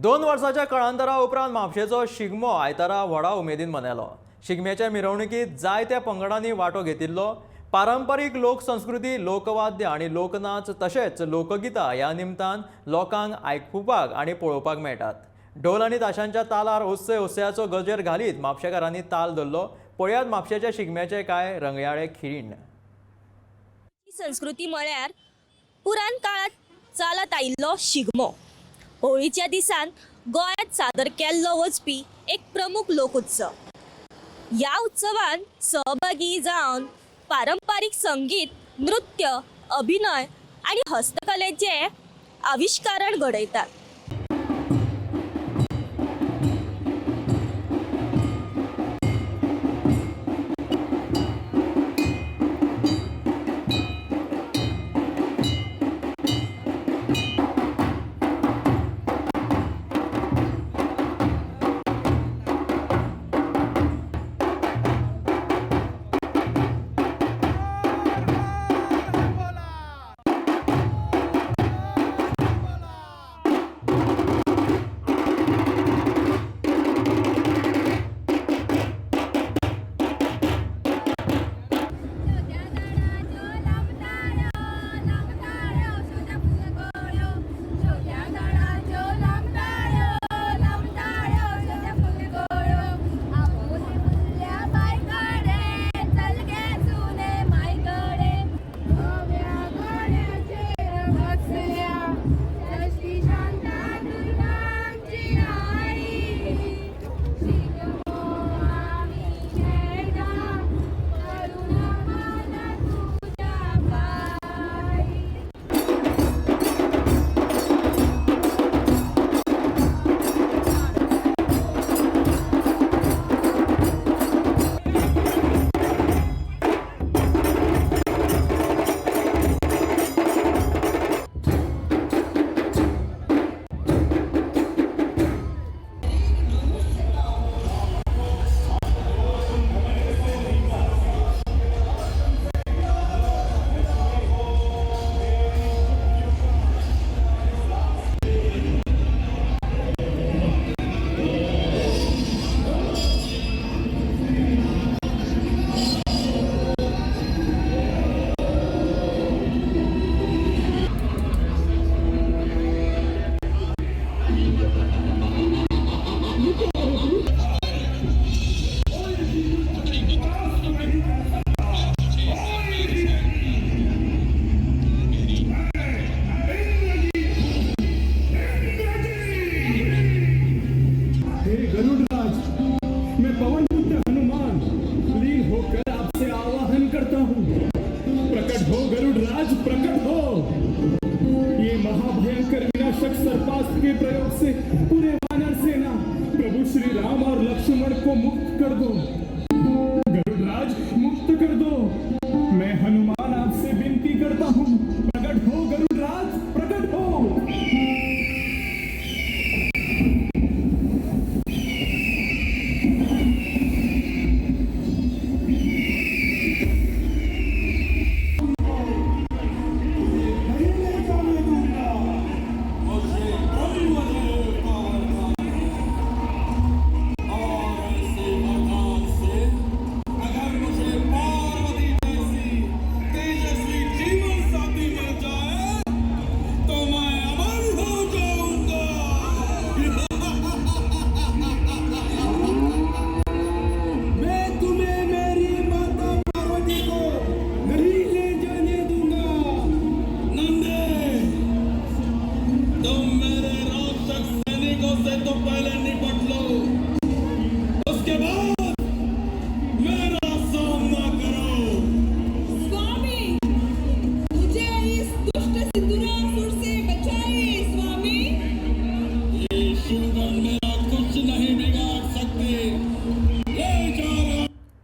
2 वर्सांच्या काळांतरा उपरांत म्हापशेचो शिगमो आयतारा व्हडा उमेदीन मनयलो। शिगम्याच्या मिरवणुकीत जायत्या पंगडांनी वांटो घेतिल्लो। पारंपारीक लोकसंस्कृती, लोकवाद्य आणि लोकनाच तशेंच लोकगितां ह्या निमतान लोकांक आयकुपाक आणि पळोवपाक मेळटात। ढोल आणि ताशांच्या तालार ओस्से ओस्स्याचो गजेर घालीत म्हापशेकारांनी ताल धरलो। पळयात म्हापशेच्या शिगम्याचे कांय रंगयाळे खिण। संस्कृती म्हळ्यार पुराण काळात चालत आयिल्लो शिगमो। होळीच्या दिसान गोंयांत सादर केल्लो वचपी एक प्रमुख लोकोत्सव। ह्या उत्सवान सहभागी जावन पारंपारीक संगीत, नृत्य, अभिनय आणि हस्तकलेचे आविष्कारण घडयतात। प्रकट हो। ये महाभयंकर विनाशक सर्पास्त्र के प्रयोग से पूरे वानर सेना प्रभु श्री राम और लक्ष्मण को मुक्त कर दो। गरुड़राज मुक्त कर दो। मैं हनुमान आपसे विनती करता हूँ, प्रकट हो गरुड़राज, प्रकट हो।